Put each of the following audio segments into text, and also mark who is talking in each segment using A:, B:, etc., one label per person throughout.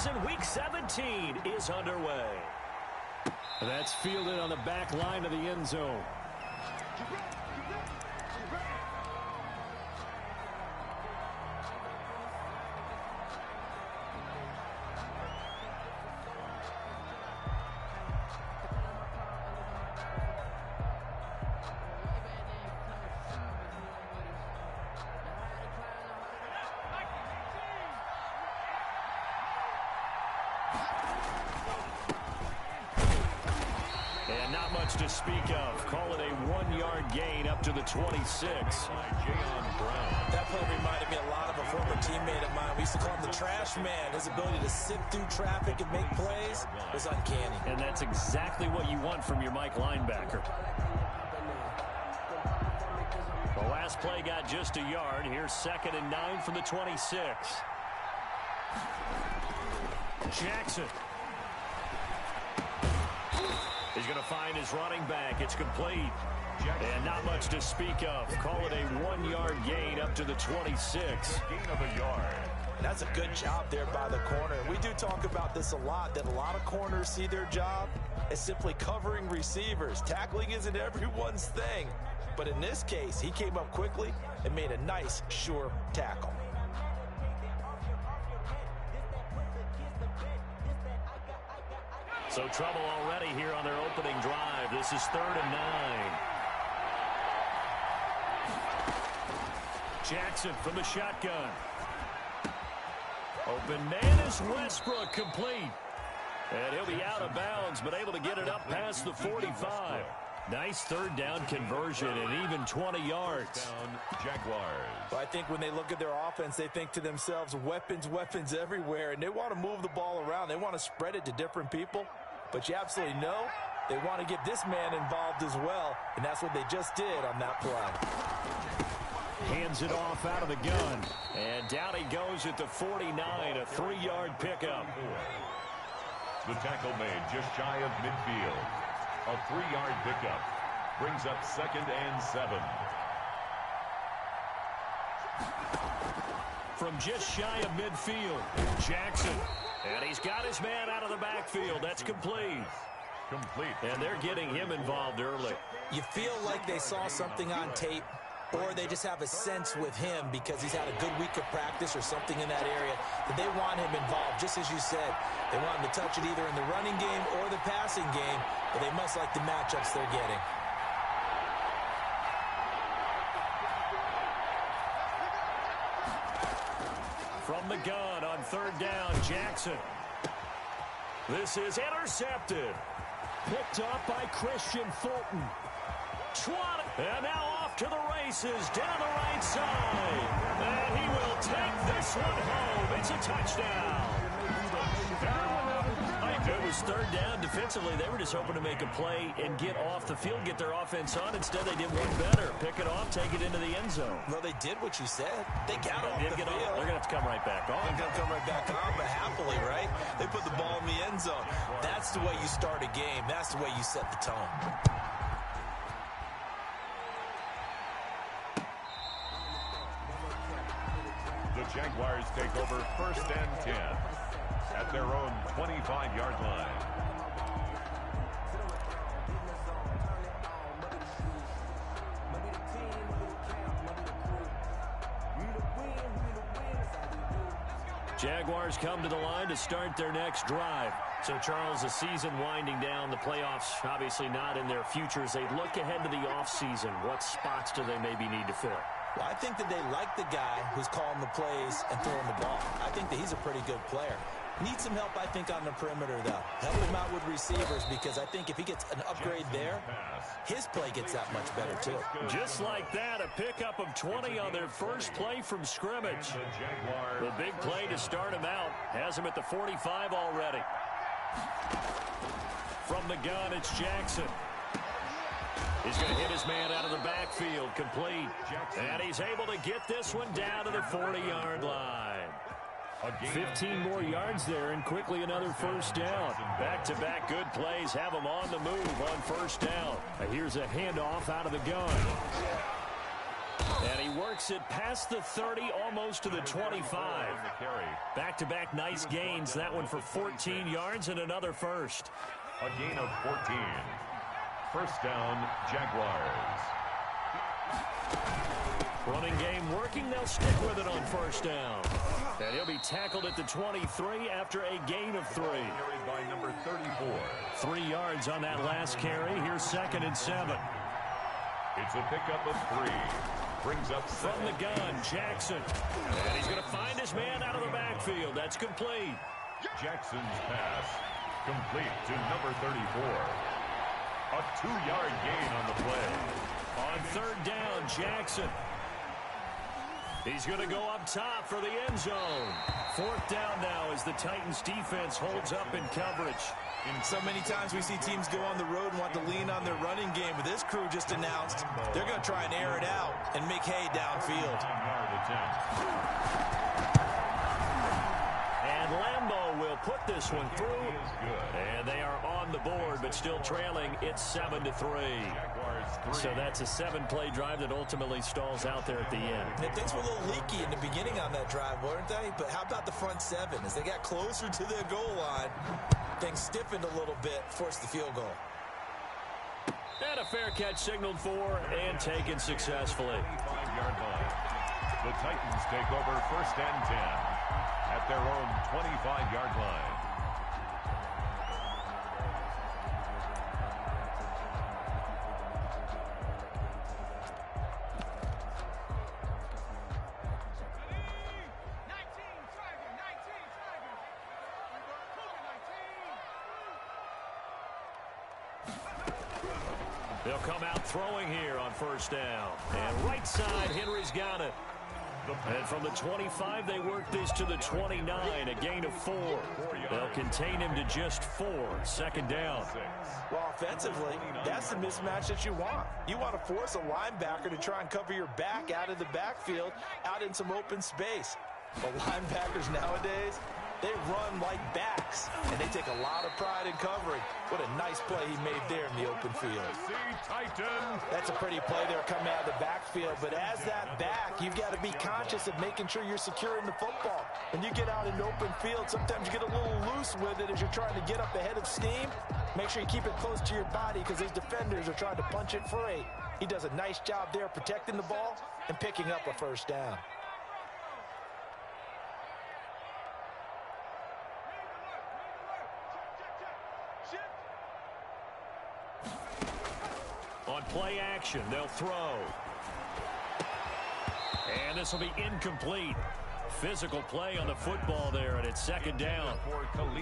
A: season. Week 17 is underway. That's fielded on the back line of the end zone. And not much to speak of. Call it a 1-yard gain up to the 26.
B: That play reminded me a lot of a former teammate of mine. We used to call him the trash man. His ability to sift through traffic and make plays was uncanny.
A: And that's exactly what you want from your Mike linebacker. The last play got just a yard. Here's 2nd and 9 from the 26. Jackson. He's going to find his running back. It's complete. And not much to speak of. Call it a 1-yard gain up to the 26.
B: Gain of a yard. That's a good job there by the corner. We do talk about this a lot, that a lot of corners see their job as simply covering receivers. Tackling isn't everyone's thing. But in this case, he came up quickly and made a nice, sure tackle.
A: So trouble already here on their opening drive. This is 3rd and 9. Jackson from the shotgun. Open man is Westbrook, complete. And he'll be out of bounds, but able to get it up past the 45. Nice 3rd down conversion and even 20 yards.
B: Jaguars. Well, I think when they look at their offense, they think to themselves, weapons, weapons everywhere, and they want to move the ball around. They want to spread it to different people, but you absolutely know they want to get this man involved as well, and that's what they just did on that play.
A: Hands it off out of the gun, and down he goes at the 49, a 3-yard pickup.
C: The tackle made just shy of midfield. A 3-yard pickup brings up 2nd and 7.
A: From just shy of midfield, Jackson. And he's got his man out of the backfield. That's complete. And they're getting him involved early.
B: You feel like they saw something on tape, or they just have a sense with him because he's had a good week of practice or something in that area that they want him involved. Just as you said, they want him to touch it either in the running game or the passing game, but they must like the matchups they're getting.
A: From the gun on 3rd down, Jackson. This is intercepted. Picked up by Christian Fulton. And now off to the races down the right side. And he will take this one home. It's a touchdown. It was 3rd down. Defensively, they were just hoping to make a play and get off the field, get their offense on. Instead, they did one better. Pick it off, take it into the end zone.
B: Well, they did what you said. They got off the field.
A: They're going to have to come right back on.
B: They're going to come right back on, but happily, right? They put the ball in the end zone. That's the way you start a game. That's the way you set the tone.
C: The Jaguars take over 1st and 10 at their own 25-yard line.
A: Jaguars come to the line to start their next drive. So, Charles, the season winding down, the playoffs obviously not in their future. As they look ahead to the offseason, what spots do they maybe need to fill?
B: Well, I think that they like the guy who's calling the plays and throwing the ball. I think that he's a pretty good player. Needs some help, I think, on the perimeter, though. Help him out with receivers, because I think if he gets an upgrade there, his play gets that much better, too.
A: Just like that, a pickup of 20 on their first play from scrimmage. The big play to start him out has him at the 45 already. From the gun, it's Jackson. He's going to hit his man out of the backfield, complete. And he's able to get this one down to the 40-yard line. 15 more yards there, and quickly another first down. Back-to-back good plays have them on the move on first down. Here's a handoff out of the gun. And he works it past the 30, almost to the 25. Back-to-back nice gains. That one for 14 yards and another first.
C: A gain of 14. First down, Jaguars.
A: Running game working. They'll stick with it on first down. And he'll be tackled at the 23 after a gain of 3.
C: Carried by number 34.
A: 3 yards on that last carry. Here's 2nd and 7.
C: It's a pickup of 3. Brings up
A: from the gun, Jackson. And he's going to find his man out of the backfield. That's complete.
C: Jackson's pass complete to number 34. A 2-yard gain on the play.
A: On third down, Jackson. He's going to go up top for the end zone. 4th down now as the Titans defense holds up in coverage.
B: And so many times we see teams go on the road and want to lean on their running game. But this crew just announced they're going to try and air it out and make hay downfield.
A: And Lambeau will put this one through. And they are on the board, but still trailing. It's 7-3. So that's a 7-play drive that ultimately stalls out there at the end.
B: And things were a little leaky in the beginning on that drive, weren't they? But how about the front 7? As they got closer to the goal line, things stiffened a little bit, forced the field goal.
A: And a fair catch signaled for and taken successfully.
C: 5-yard line. The Titans take over 1st and 10 at their own 25-yard line.
A: They'll come out throwing here on first down. And right side, Henry's got it. And from the 25, they work this to the 29, a gain of 4. They'll contain him to just 4. 2nd down.
B: Well, offensively, that's the mismatch that you want. You want to force a linebacker to try and cover your back out of the backfield, out in some open space. But linebackers nowadays, they run like backs, and they take a lot of pride in covering. What a nice play he made there in the open field. That's a pretty play there coming out of the backfield, but as that back, you've got to be conscious of making sure you're securing the football. When you get out in the open field, sometimes you get a little loose with it as you're trying to get up ahead of steam. Make sure you keep it close to your body because those defenders are trying to punch it free. He does a nice job there protecting the ball and picking up a first down.
A: On play action, they'll throw. And this will be incomplete. Physical play on the football there, and it's 2nd down.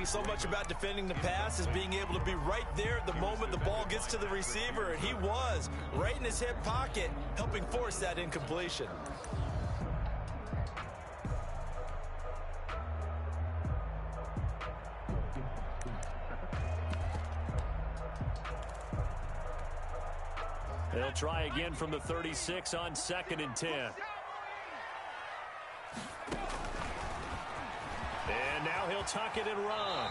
B: So much about defending the pass is being able to be right there at the moment the ball gets to the receiver, and he was right in his hip pocket, helping force that incompletion.
A: They'll try again from the 36 on 2nd and 10. And now he'll tuck it and run.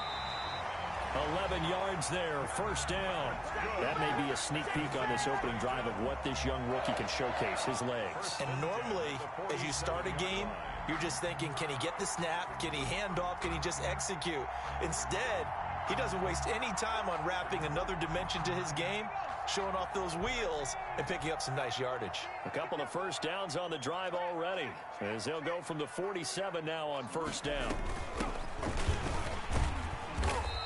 A: 11 yards there, 1st down. That may be a sneak peek on this opening drive of what this young rookie can showcase, his legs.
B: And normally, as you start a game, you're just thinking, can he get the snap? Can he hand off? Can he just execute? Instead, he doesn't waste any time on wrapping another dimension to his game, showing off those wheels and picking up some nice yardage.
A: A couple of first downs on the drive already, as they'll go from the 47 now on 1st down.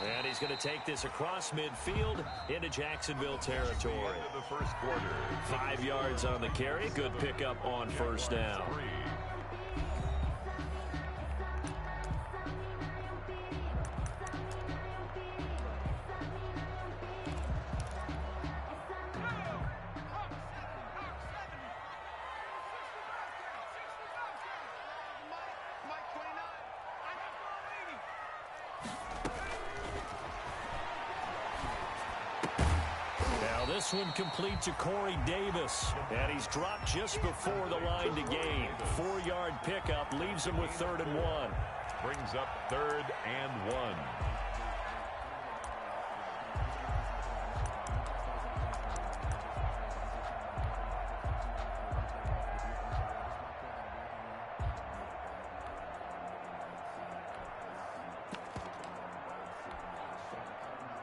A: And he's going to take this across midfield into Jacksonville territory.
C: The first quarter.
A: 5 yards on the carry. Good pickup on 1st down. This one complete to Corey Davis, and he's dropped just before the line to gain. 4-yard pickup leaves him with 3rd and 1.
C: Brings up 3rd and 1.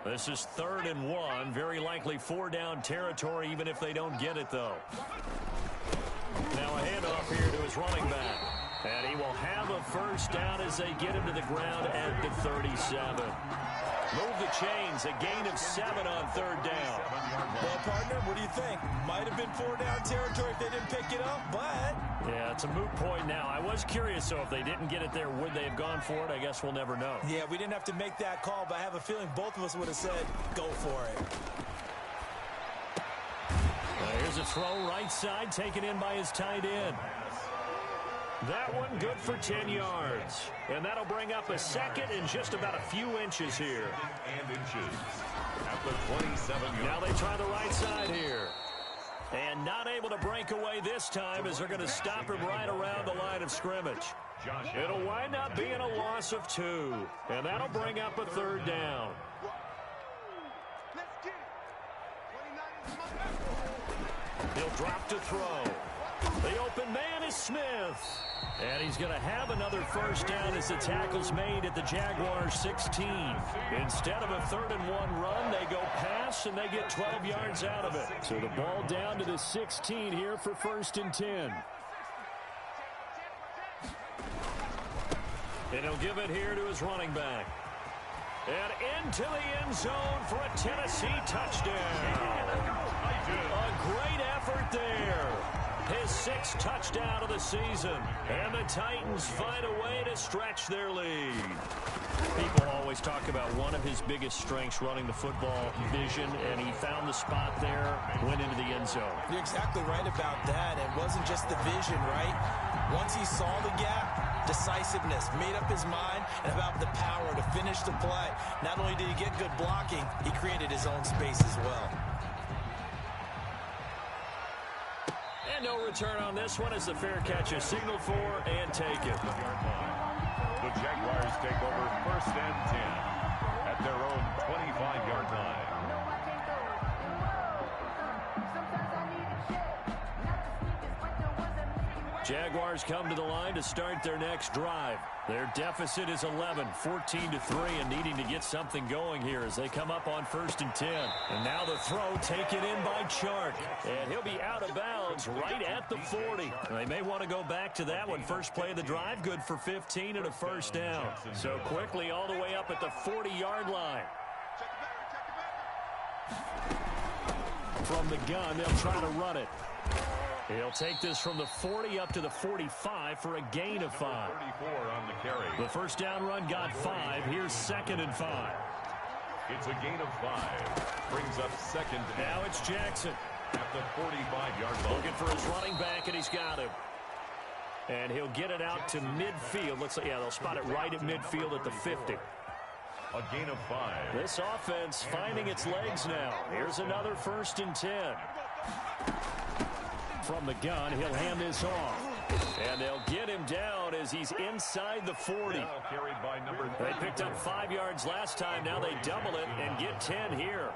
A: This is 3rd and 1. Very likely 4-down territory, even if they don't get it, though. Now a handoff here to his running back. And he will have a first down as they get him to the ground at the 37. Move the chains. A gain of 7 on 3rd down.
B: Well, partner, what do you think? Might have been 4-down territory if they didn't pick it up, but...
A: Yeah, it's a moot point now. I was curious, so if they didn't get it there, would they have gone for it? I guess we'll never know.
B: Yeah, we didn't have to make that call, but I have a feeling both of us would have said, go for it.
A: Here's a throw right side, taken in by his tight end. That one good for 10 yards. And that'll bring up a second and just about a few inches here.
C: And inches at the 27-yard.
A: Now they try the right side here. And not able to break away this time as they're going to stop him right around the line of scrimmage. It'll wind up being a loss of 2. And that'll bring up a 3rd down. He'll drop to throw. The open man is Smith. And he's going to have another first down as the tackle's made at the Jaguars 16. Instead of a 3rd and 1 run, they go pass and they get 12 yards out of it. So the ball down to the 16 here for 1st and 10. And he'll give it here to his running back. And into the end zone for a Tennessee touchdown. A great effort there. His 6th touchdown of the season. And the Titans find a way to stretch their lead. People always talk about one of his biggest strengths, running the football, vision, and he found the spot there, went into the end zone.
B: You're exactly right about that. It wasn't just the vision, right? Once he saw the gap, decisiveness, made up his mind, and about the power to finish the play. Not only did he get good blocking, he created his own space as well.
A: And no return on this one as the fair catch is signaled for and taken.
C: The Jaguars take over 1st and 10 at their own 25-yard line.
A: Jaguars come to the line to start their next drive. Their deficit is 11, 14-3, and needing to get something going here as they come up on 1st and 10. And now the throw taken in by Chark. And he'll be out of bounds right at the 40. They may want to go back to that one. First play of the drive, good for 15 and a first down. So quickly all the way up at the 40-yard line. From the gun, they'll try to run it. He'll take this from the 40 up to the 45 for a gain of 5.
C: 34 on the carry.
A: The first down run got 5. Here's 2nd and 5.
C: It's a gain of 5. Brings up 2nd.
A: Now it's Jackson
C: at the 45-yard line.
A: looking for his running back, and he's got him. And he'll get it out to midfield. They'll spot it right at midfield at the 50.
C: A gain of 5.
A: This offense finding its legs now. Here's another 1st and 10. From the gun, he'll hand this off. And they'll get him down as he's inside the 40.
C: Carried by number 30.
A: They picked up 5 yards last time. Now they double it and get 10 here.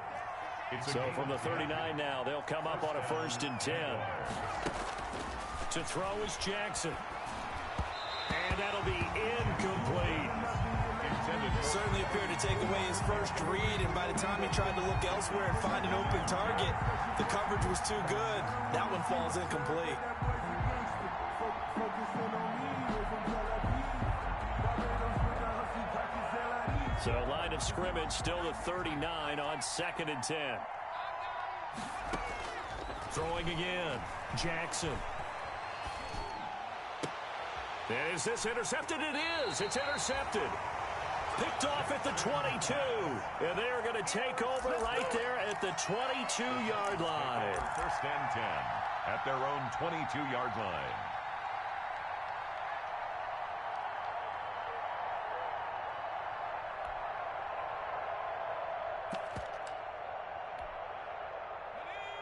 A: So from the 39 now, they'll come up on a 1st and 10. To throw is Jackson. And that'll be incomplete.
B: Certainly appeared to take away his first read, and by the time he tried to look elsewhere and find an open target, the coverage was too good. That one falls incomplete.
A: So line of scrimmage still the 39 on 2nd and 10. Throwing again. Jackson. Is this intercepted? It is. It's intercepted. Picked off at the 22. And they're going to take over right there at the 22-yard line.
C: 1st and 10 at their own 22-yard line.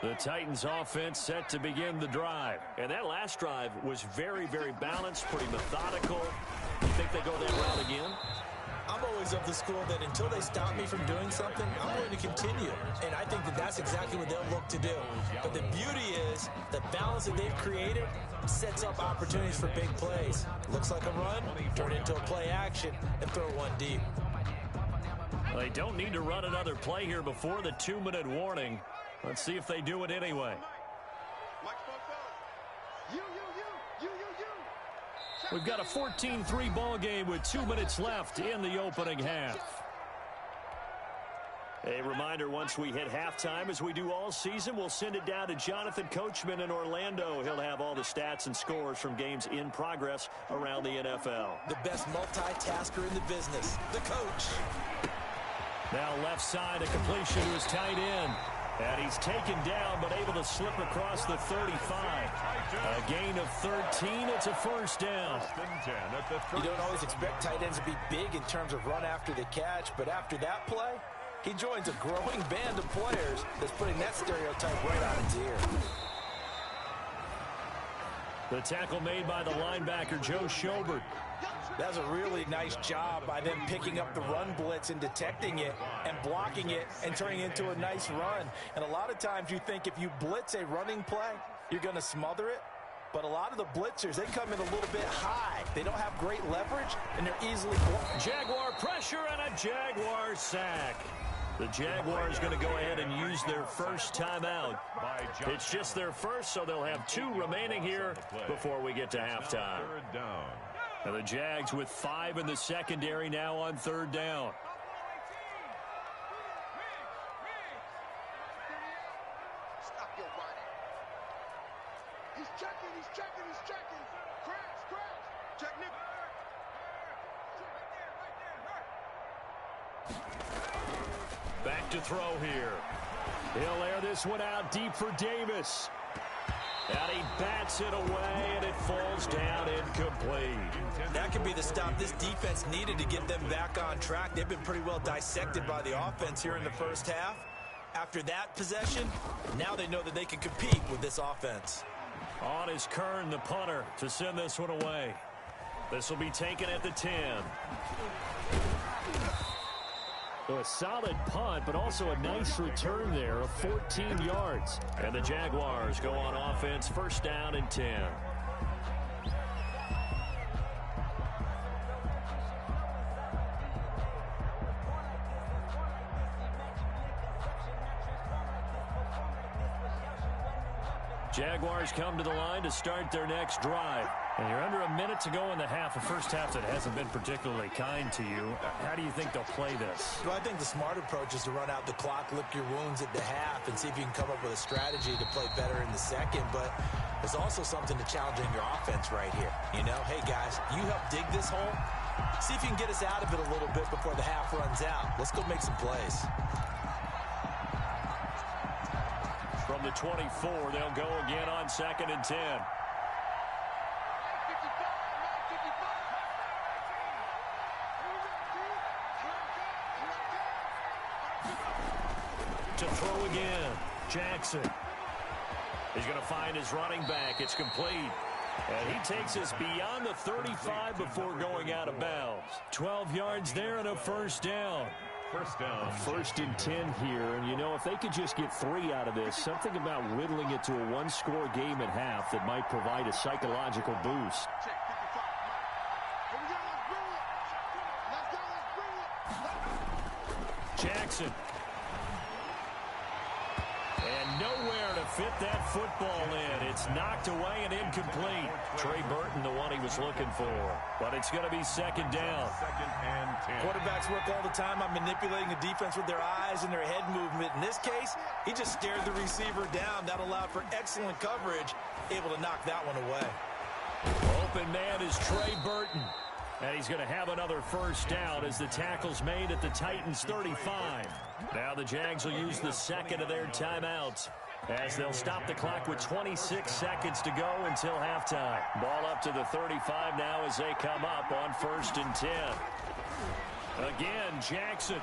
A: The Titans offense set to begin the drive. And that last drive was very, very balanced, pretty methodical. You think they go that route again?
B: I'm always of the school that until they stop me from doing something, I'm going to continue. And I think that that's exactly what they'll look to do. But the beauty is the balance that they've created sets up opportunities for big plays. Looks like a run, turn it into a play action, and throw one deep.
A: They don't need to run another play here before the 2-minute warning. Let's see if they do it anyway. We've got a 14-3 ball game with 2 minutes left in the opening half. A reminder, once we hit halftime, as we do all season, we'll send it down to Jonathan Coachman in Orlando. He'll have all the stats and scores from games in progress around the NFL.
B: The best multitasker in the business, the coach.
A: Now left side, a completion to his tight end. And he's taken down, but able to slip across the 35. A gain of 13. It's a first down.
B: You don't always expect tight ends to be big in terms of run after the catch, but after that play, he joins a growing band of players that's putting that stereotype right on its ear.
A: The tackle made by the linebacker, Joe Schobert.
B: That's a really nice job by them picking up the run blitz and detecting it and blocking it and turning it into a nice run. And a lot of times you think if you blitz a running play, you're going to smother it. But a lot of the blitzers, they come in a little bit high. They don't have great leverage, and they're easily blocked.
A: Jaguar pressure and a Jaguar sack. The Jaguars going to go ahead and use their first timeout. It's just their first, so they'll have 2 remaining here before we get to halftime. And the Jags with 5 in the secondary now on 3rd down.
D: Stop your running. He's checking. Crash. Check, Nick.
A: Back to throw here. He'll air this one out deep for Davis. And he bats it away, and it falls down incomplete.
B: That could be the stop this defense needed to get them back on track. They've been pretty well dissected by the offense here in the first half. After that possession, now they know that they can compete with this offense.
A: On is Kern, the punter, to send this one away. This will be taken at the 10. So a solid punt, but also a nice return there of 14 yards. And the Jaguars go on offense, 1st down and 10. Jaguars come to the line to start their next drive. And you're under a minute to go in the half, a first half that hasn't been particularly kind to you. How do you think they'll play this?
B: Well, I think the smart approach is to run out the clock, lick your wounds at the half, and see if you can come up with a strategy to play better in the second. But there's also something to challenging your offense right here. You know, hey, guys, you help dig this hole. See if you can get us out of it a little bit before the half runs out. Let's go make some plays.
A: From the 24, they'll go again on 2nd and 10. To throw again, Jackson. He's going to find his running back. It's complete. And he takes us beyond the 35 before going out of bounds. 12 yards there and a first down.
C: First down.
A: 1st and 10 here. And, you know, if they could just get 3 out of this, something about whittling it to a 1-score game at half that might provide a psychological boost. Jackson. And nowhere to fit that football in. It's knocked away and incomplete. Trey Burton, the one he was looking for. But it's going to be 2nd down.
C: 2nd and 10.
B: Quarterbacks work all the time on manipulating the defense with their eyes and their head movement. In this case, he just stared the receiver down. That allowed for excellent coverage, able to knock that one away.
A: Open man is Trey Burton. And he's going to have another first down as the tackle's made at the Titans' 35. Now the Jags will use the 2nd of their timeouts as they'll stop the clock with 26 seconds to go until halftime. Ball up to the 35 now as they come up on 1st and 10. Again, Jackson.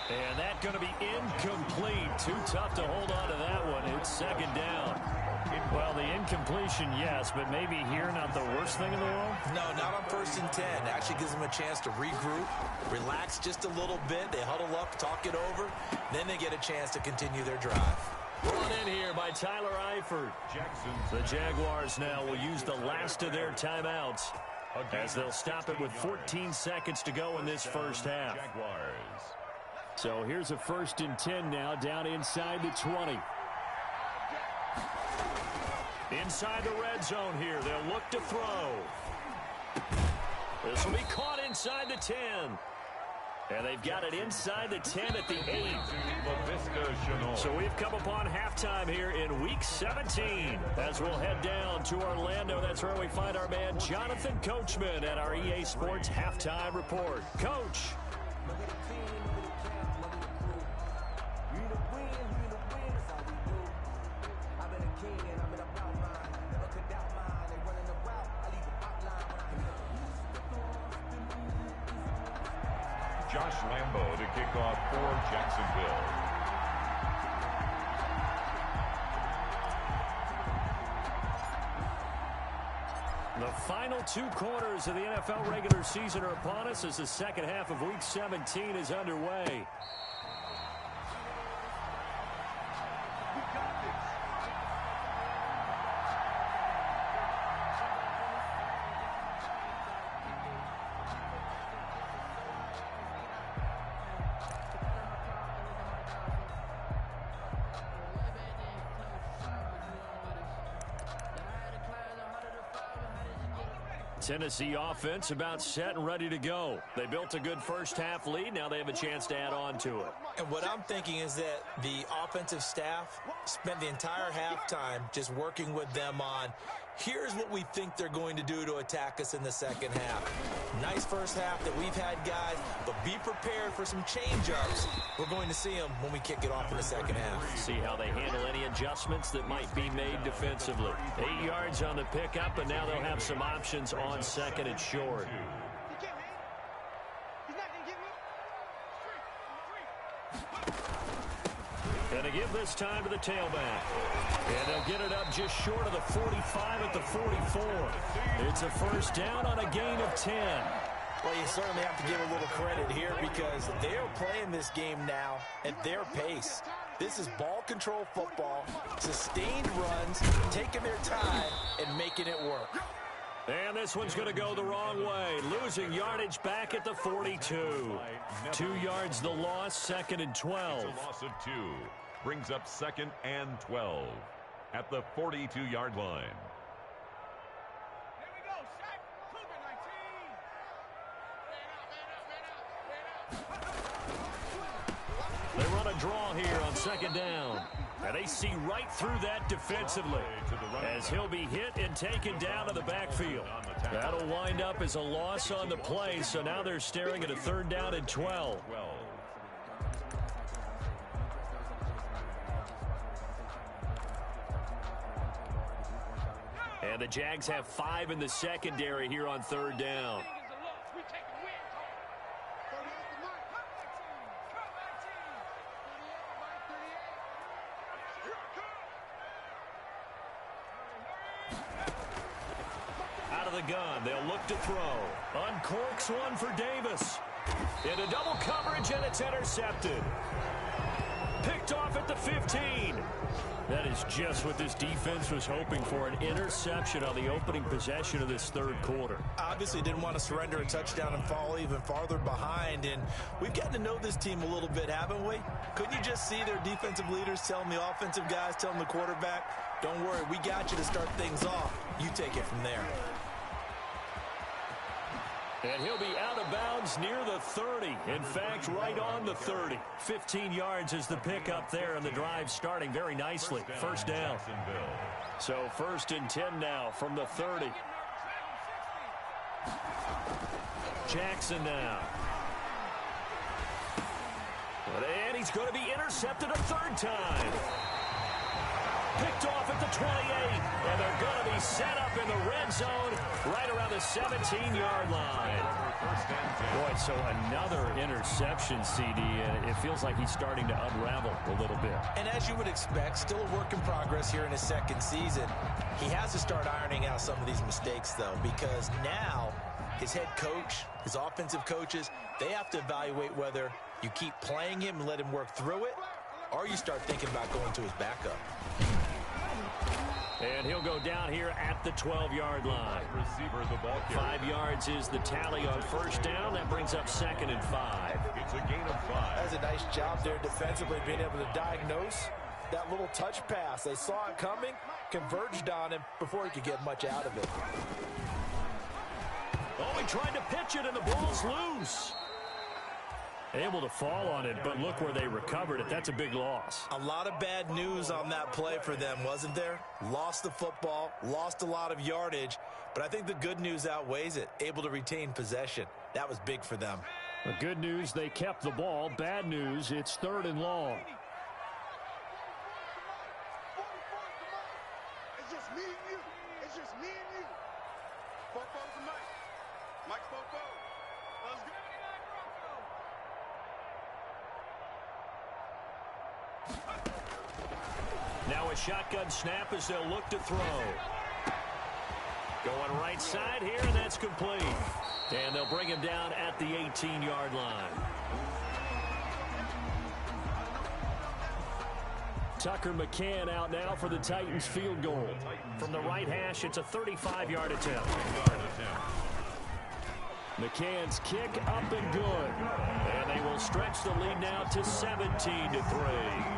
A: And that's going to be incomplete. Too tough to hold on to that one. It's 2nd down. Well, the incompletion, yes, but maybe here not the worst thing in the world?
B: No, not on 1st and 10. Actually gives them a chance to regroup, relax just a little bit. They huddle up, talk it over. Then they get a chance to continue their drive.
A: Brought in here by Tyler Eifert. The Jaguars now will use the last of their timeouts as they'll stop it with 14 seconds to go in this first half.
C: Jaguars.
A: So here's a 1st and 10 now, down inside the 20. Inside the red zone here, they'll look to throw. This will be caught inside the 10. And they've got it inside the 10 at the 8. So we've come upon halftime here in Week 17. As we'll head down to Orlando, that's where we find our man Jonathan Coachman at our EA Sports Halftime Report. Coach.
C: Josh Lambo to kick off for Jacksonville.
A: The final 2 quarters of the NFL regular season are upon us as the second half of Week 17 is underway. Tennessee offense about set and ready to go. They built a good first half lead. Now they have a chance to add on to it.
B: And what I'm thinking is that the offensive staff spent the entire halftime just working with them on, here's what we think they're going to do to attack us in the second half. Nice first half that we've had, guys, but be prepared for some change-ups. We're going to see them when we kick it off in the second half.
A: See how they handle any adjustments that might be made defensively. 8 yards on the pickup, and now they'll have some options on second and short. And they give this time to the tailback. And they'll get it up just short of the 45 at the 44. It's a first down on a gain of 10.
B: Well, you certainly have to give a little credit here because they're playing this game now at their pace. This is ball control football, sustained runs, taking their time and making it work.
A: And this one's going to go the wrong way. Losing yardage back at the 42. 2 yards the loss, second and 12.
C: It's a loss of 2. Brings up second and 12 at the 42-yard line.
D: Here we go, Shaq. Cougar 19.
A: They run a draw here on second down. And they see right through that defensively as he'll be hit and taken down to the backfield. That'll wind up as a loss on the play, so now they're staring at a 3rd down and 12. And the Jags have 5 in the secondary here on 3rd down. Out of the gun, they'll look to throw. Uncorks one for Davis. Into double coverage, and it's intercepted. Picked off at the 15. That is just what this defense was hoping for, an interception on the opening possession of this 3rd quarter.
B: Obviously didn't want to surrender a touchdown and fall even farther behind, and we've gotten to know this team a little bit, haven't we? Couldn't you just see their defensive leaders telling the offensive guys, telling the quarterback, don't worry, we got you to start things off. You take it from there.
A: And he'll be out of bounds near the 30. In fact, right on the 30. 15 yards is the pickup there, and the drive starting very nicely. First down. So 1st and 10 now from the 30. Jackson now. And he's going to be intercepted a 3rd time. Picked off at the 28, and they're going to be set up in the red zone right around the 17-yard line. Boy, so another interception, CD, and it feels like he's starting to unravel a little bit.
B: And as you would expect, still a work in progress here in his 2nd season. He has to start ironing out some of these mistakes, though, because now his head coach, his offensive coaches, they have to evaluate whether you keep playing him and let him work through it, or you start thinking about going to his backup.
A: And he'll go down here at the 12-yard line.
C: Receiver, the ball carrier.
A: 5 yards is the tally on first down. That brings up 2nd and 5.
C: It's a gain of 5.
B: That's a nice job there defensively, being able to diagnose that little touch pass. They saw it coming, converged on him before he could get much out of it.
A: Oh, he tried to pitch it, and the ball's loose. Able to fall on it, but look where they recovered it. That's a big loss.
B: A lot of bad news on that play for them, wasn't there? Lost the football, lost a lot of yardage, but I think the good news outweighs it. Able to retain possession. That was big for them.
A: The good news, they kept the ball. Bad news, it's 3rd and long.
D: It's just me and you. It's just me and you. Fofo's the Mike. Mike's Fofo. Let's go.
A: Now a shotgun snap as they'll look to throw. Going right side here, and that's complete. And they'll bring him down at the 18-yard line. Tucker McCann out now for the Titans field goal. From the right hash, it's a 35-yard attempt. McCann's kick up and good. And they will stretch the lead now to 17-3.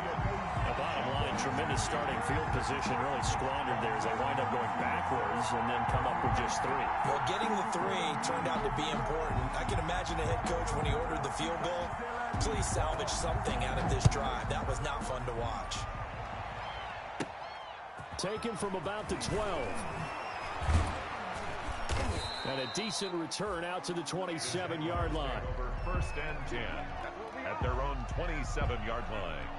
A: Bottom line, tremendous starting field position, really squandered there as they wind up going backwards and then come up with just 3.
B: Well, getting the 3 turned out to be important. I can imagine the head coach when he ordered the field goal. Please salvage something out of this drive. That was not fun to watch.
A: Taken from about the 12. And a decent return out to the 27-yard line.
C: Over 1st and 10 at their own 27-yard line.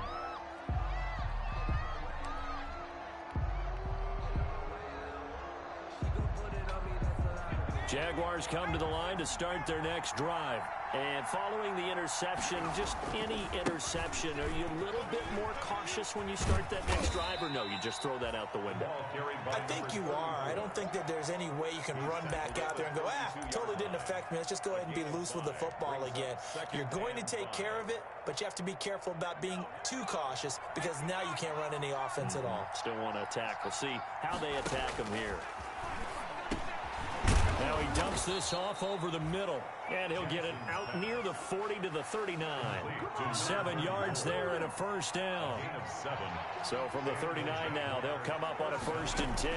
A: Jaguars come to the line to start their next drive. And following the interception, just any interception, are you a little bit more cautious when you start that next drive, or no, you just throw that out the window?
B: I think you are. I don't think that there's any way you can run back out there and go, totally didn't affect me. Let's just go ahead and be loose with the football again. You're going to take care of it, but you have to be careful about being too cautious because now you can't run any offense at all.
A: Still want to attack. We'll see how they attack him here. Now he dumps this off over the middle, and he'll get it out near the 40 to the 39. 7 yards there and a first down. So from the 39 now, they'll come up on a 1st and 10.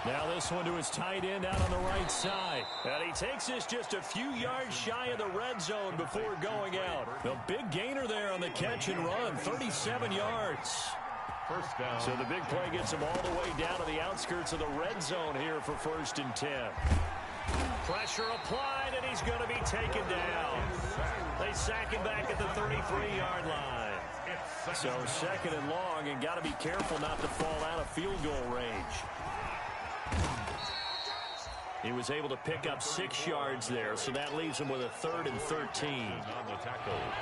A: Now this one to his tight end out on the right side. And he takes this just a few yards shy of the red zone before going out. The big gainer there on the catch and run, 37 yards.
C: First down.
A: So the big play gets him all the way down to the outskirts of the red zone here for 1st and 10. Pressure applied, and he's going to be taken down. They sack him back at the 33-yard line. So 2nd and long, and got to be careful not to fall out of field goal range. He was able to pick up 6 yards there, so that leaves him with a 3rd and 13.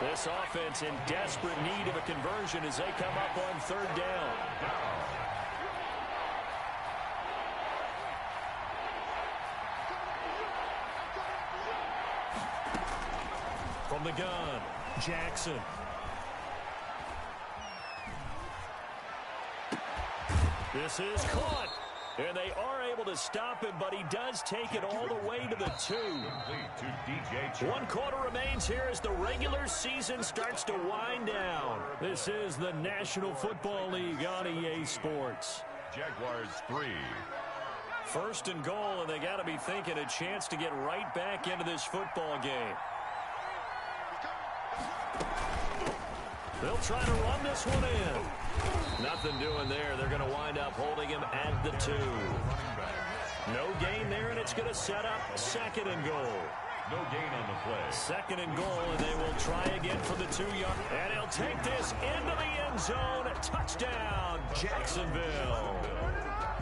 A: This offense in desperate need of a conversion as they come up on 3rd down. From the gun, Jackson. This is caught. And they are able to stop him, but he does take it all the way to the 2. 1 quarter remains here as the regular season starts to wind down. This is the National Football League on EA Sports.
C: Jaguars 3.
A: 1st and goal, and they got to be thinking a chance to get right back into this football game. They'll try to run this one in. Nothing doing there. They're going to wind up holding him at the 2. No gain there, and it's going to set up 2nd and goal.
C: No gain on the play.
A: 2nd and goal, and they will try again for the 2-yard. And he'll take this into the end zone. Touchdown, Jacksonville.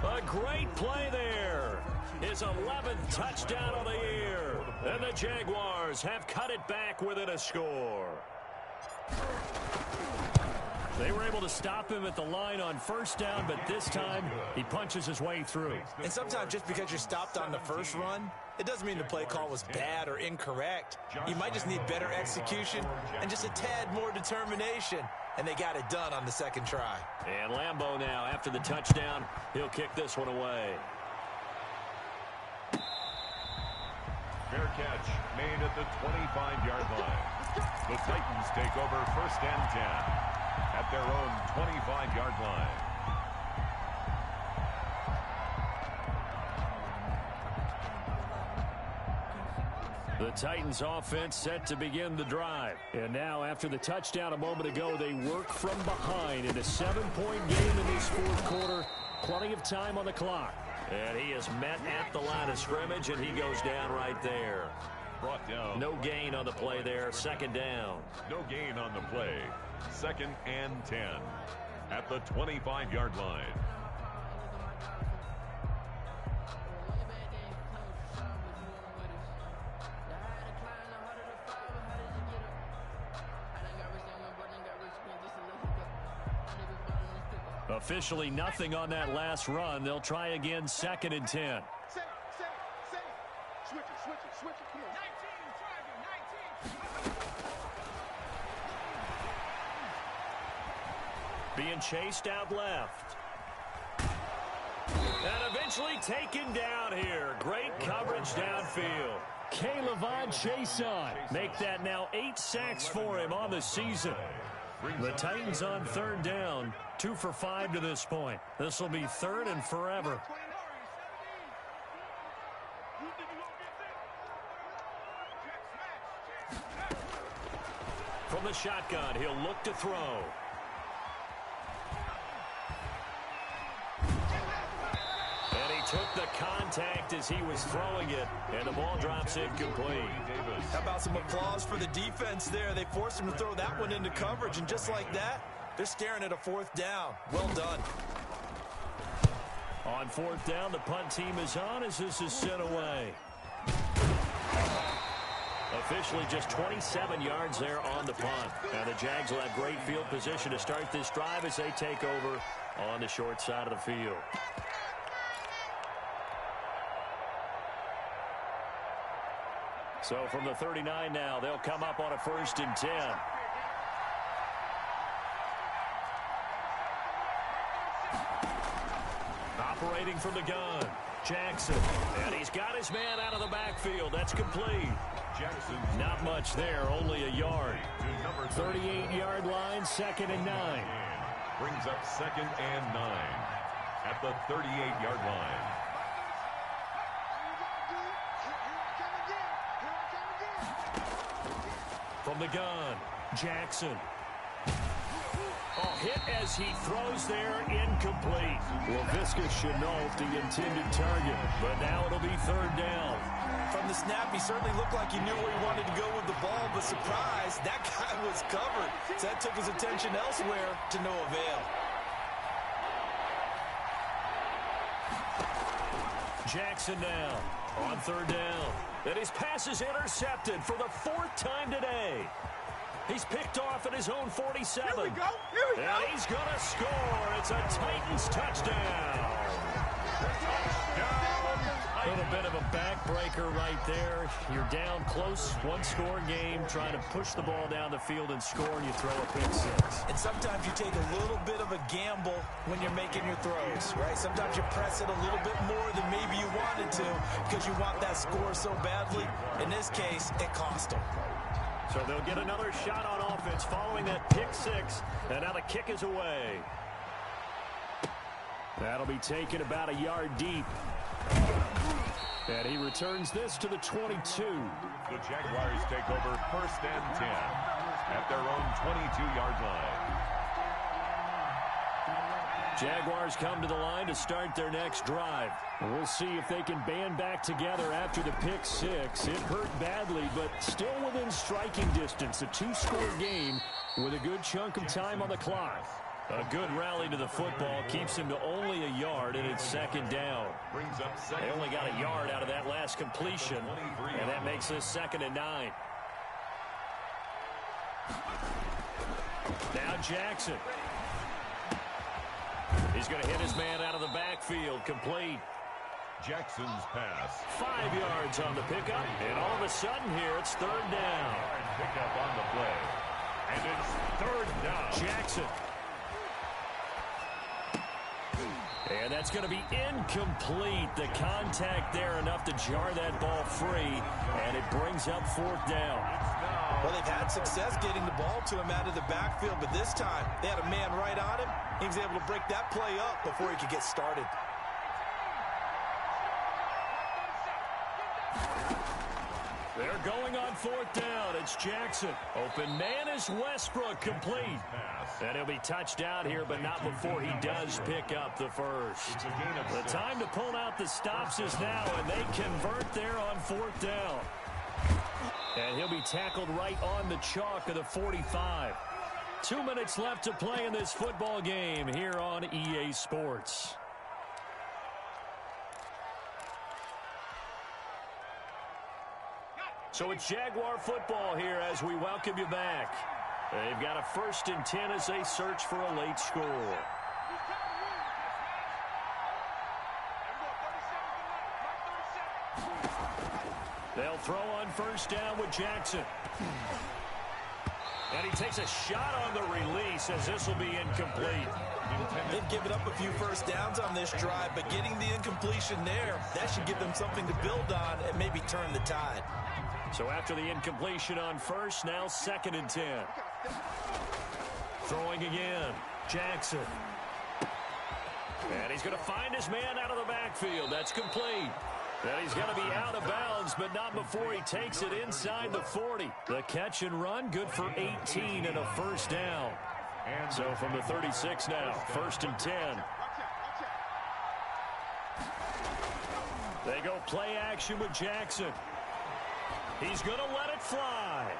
A: A great play there. His 11th touchdown of the year. And the Jaguars have cut it back within a score. They were able to stop him at the line on first down, but this time he punches his way through.
B: And sometimes just because you're stopped on the first run, it doesn't mean the play call was bad or incorrect. You might just need better execution and just a tad more determination. And they got it done on the second try.
A: And Lambeau now, after the touchdown, he'll kick this one away.
C: Fair catch made at the 25-yard line. The Titans take over first and 10 at their own 25-yard line.
A: The Titans offense set to begin the drive. And now, after the touchdown a moment ago, they work from behind in a 7-point game in this fourth quarter. Plenty of time on the clock. And he is met at the line of scrimmage, and he goes down right there.
C: Brought down.
A: No gain on the play there. Second down.
C: No gain on the play. Second and 10 at the 25-yard line.
A: Officially nothing on that last run. They'll try again, second and 10.
D: Switch it. Come on.
A: 19. Being chased out left. And eventually taken down here. Great coverage downfield. K'Lavon Chaisson make that now 8 sacks for him on the season. The Titans on third down, 2 for 5 to this point. This will be third and forever. From the shotgun, he'll look to throw. And he took the contact as he was throwing it, and the ball drops incomplete.
B: How about some applause for the defense there? They forced him to throw that one into coverage, and just like that, they're staring at a fourth down. Well done.
A: On fourth down, the punt team is on as this is sent away. Officially just 27 yards there on the punt. And the Jags will have great field position to start this drive as they take over on the short side of the field. So from the 39 now, they'll come up on a first and 10. Operating from the gun, Jackson. And he's got his man out of the backfield. That's complete.
C: Jackson.
A: Not much there, only a yard. 38-yard line, second and 9.
C: Brings up second and 9 at the 38-yard line.
A: From the gun, Jackson. Hit as he throws there, incomplete. Laviska Shenault, the intended target, but now it'll be third down.
B: From the snap, he certainly looked like he knew where he wanted to go with the ball, but surprise, that guy was covered. So that took his attention elsewhere to no avail.
A: Jackson now on third down. And his pass is intercepted for the 4th time today. He's picked off at his own 47.
D: Here we go.
A: And he's going to score. It's a Titans touchdown. A little bit of a backbreaker right there. You're down close, one-score game, trying to push the ball down the field and score, and you throw a pick six.
B: And sometimes you take a little bit of a gamble when you're making your throws, right? Sometimes you press it a little bit more than maybe you wanted to because you want that score so badly. In this case, it cost them.
A: So they'll get another shot on offense following that pick six, and now the kick is away. That'll be taken about a yard deep. And he returns this to the 22.
C: The Jaguars take over first and 10 at their own 22-yard line.
A: Jaguars come to the line to start their next drive. We'll see if they can band back together after the pick six. It hurt badly, but still within striking distance. A 2-score game with a good chunk of time on the clock. A good rally to the football keeps him to only a yard, and it's second down. They only got a yard out of that last completion, and that makes this second and 9. Now Jackson. He's going to hit his man out of the backfield. Complete.
C: Jackson's pass.
A: 5 yards on the pickup. And all of a sudden here, it's third down.
C: Pickup on the play. And it's third down.
A: Jackson. And that's going to be incomplete. The contact there enough to jar that ball free. And it brings up fourth down.
B: Well, they've had success getting the ball to him out of the backfield, but this time they had a man right on him. He was able to break that play up before he could get started.
A: They're going on fourth down. It's Jackson. Open man is Westbrook, complete. And he'll be touched out here, but not before he does pick up the first. The time to pull out the stops is now, and they convert there on fourth down. And he'll be tackled right on the chalk of the 45. 2 minutes left to play in this football game here on EA Sports. So it's Jaguar football here as we welcome you back. They've got a 1st and 10 as they search for a late score. They'll throw on first down with Jackson. And he takes a shot on the release as this will be incomplete.
B: They've given up a few first downs on this drive, but getting the incompletion there, that should give them something to build on and maybe turn the tide.
A: So after the incompletion on first, now 2nd and 10. Throwing again, Jackson. And he's going to find his man out of the backfield. That's complete. And he's going to be out of bounds, but not before he takes it inside the 40. The catch and run, good for 18 and a first down. So from the 36 now, 1st and 10. They go play action with Jackson. He's going to let it fly.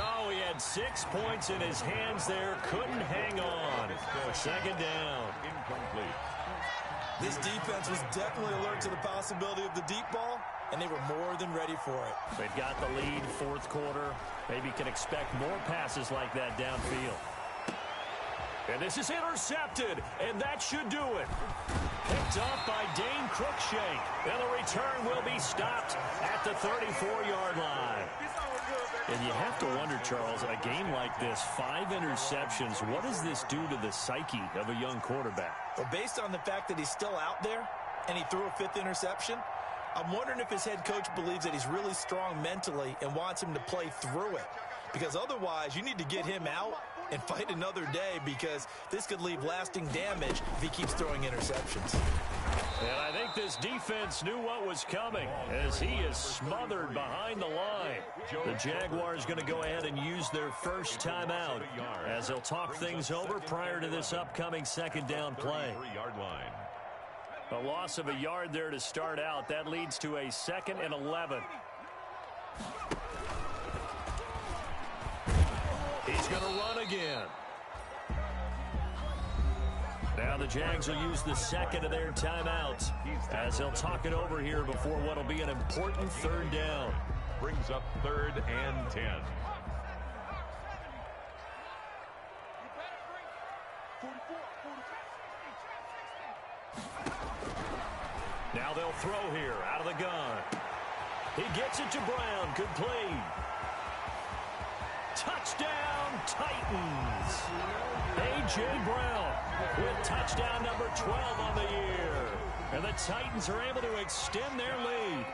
A: Oh, he had 6 points in his hands there. Couldn't hang on. 2nd down.
C: Incomplete.
B: This defense was definitely alert to the possibility of the deep ball, and they were more than ready for it.
A: They've got the lead, 4th quarter. Maybe can expect more passes like that downfield. And this is intercepted, and that should do it. Picked up by Dane Cruikshank. And the return will be stopped at the 34-yard line. And you have to wonder, Charles, a game like this, 5 interceptions, what does this do to the psyche of a young quarterback?
B: Well, based on the fact that he's still out there and he threw a 5th interception, I'm wondering if his head coach believes that he's really strong mentally and wants him to play through it. Because otherwise, you need to get him out and fight another day, because this could leave lasting damage if he keeps throwing interceptions.
A: And I think this defense knew what was coming as he is smothered behind the line. The Jaguars going to go ahead and use their first timeout as they'll talk things over prior to this upcoming 2nd down play. A loss of a yard there to start out. That leads to a 2nd and 11. He's going to run again. Now the Jags will use the 2nd of their timeouts as they'll talk it over here before what will be an important 3rd down.
C: Brings up 3rd and 10.
A: Now they'll throw here out of the gun. He gets it to Brown. Complete. Touchdown, Titans. A.J. Brown with touchdown number 12 on the year. And the Titans are able to extend their lead.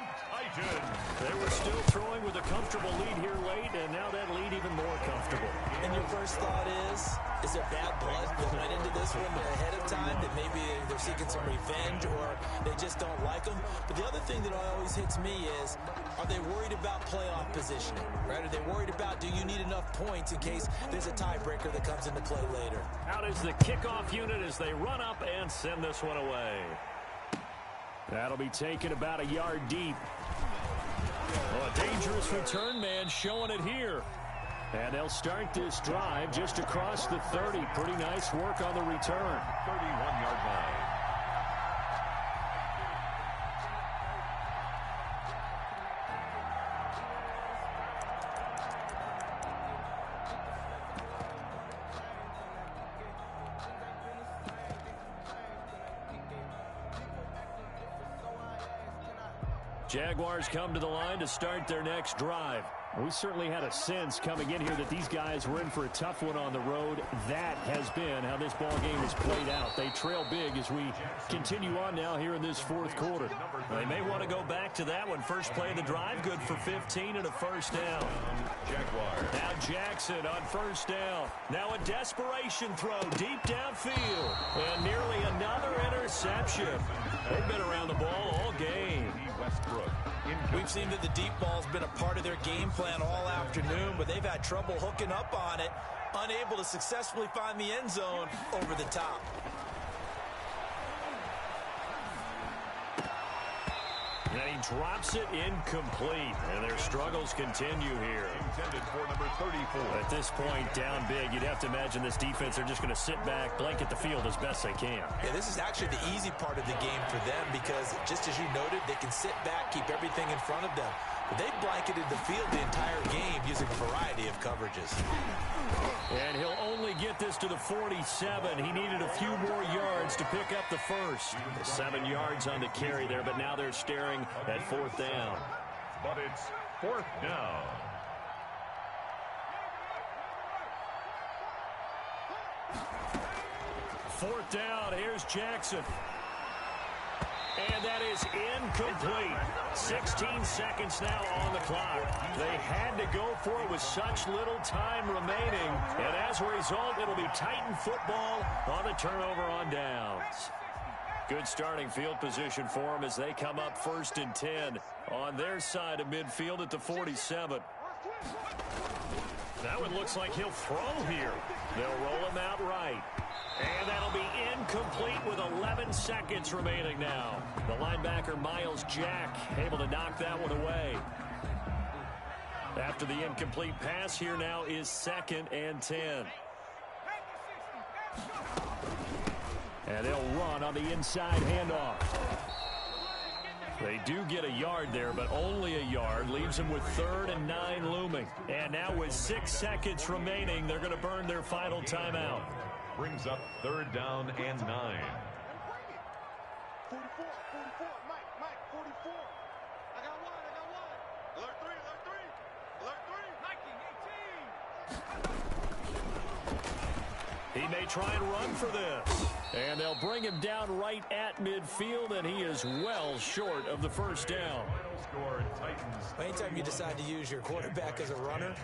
A: They were still throwing with a comfortable lead here late, and now that lead even more comfortable.
B: And your first thought is there bad blood that went into this one ahead of time, that maybe they're seeking some revenge or they just don't like them? But the other thing that always hits me is, are they worried about playoff positioning, right? Are they worried about, do you need enough points in case there's a tiebreaker that comes into play later?
A: Out is the kickoff unit as they run up and send this one away. That'll be taken about a yard deep. Well, a dangerous return man showing it here. And they'll start this drive just across the 30. Pretty nice work on the return.
C: 31-yard line.
A: Jaguars come to the line to start their next drive. We certainly had a sense coming in here that these guys were in for a tough one on the road. That has been how this ball game has played out. They trail big as we continue on now here in this fourth quarter. They may want to go back to that one. First play of the drive, good for 15 and a first down. Now Jackson on first down. Now a desperation throw deep downfield. And nearly another interception. They've been around the ball all game.
B: We've seen that the deep ball's been a part of their game plan all afternoon, but they've had trouble hooking up on it, unable to successfully find the end zone over the top.
A: And he drops it incomplete, and their struggles continue here.
C: Intended for number 34.
A: At this point, down big, you'd have to imagine this defense are just going to sit back, blanket the field as best they can.
B: Yeah, this is actually the easy part of the game for them because, just as you noted, they can sit back, keep everything in front of them. But they've blanketed the field the entire game using a variety of coverages.
A: And he'll only get this to the 47. He needed a few more yards to pick up the first. 7 yards on the carry there, but now they're staring at fourth down.
C: But it's fourth down.
A: Fourth down, here's Jackson. And that is incomplete. 16 seconds now on the clock. They had to go for it with such little time remaining. And as a result, it'll be Titan football on the turnover on downs. Good starting field position for them as they come up 1st and 10 on their side of midfield at the 47. That one looks like he'll throw here. They'll roll him out right. And that'll be incomplete with 11 seconds remaining now. The linebacker, Miles Jack, able to knock that one away. After the incomplete pass, here now is 2nd and 10. And they'll run on the inside handoff. They do get a yard there, but only a yard. Leaves them with 3rd and 9 looming. And now with 6 seconds remaining, they're going to burn their final timeout.
C: Brings up 3rd down and 9.
D: 44, 44, Mike, 44. I got one. Alert 3, alert 3.
A: He may try and run for this. And they'll bring him down right at midfield, and he is well short of the first down.
B: Anytime you decide to use your quarterback as a runner,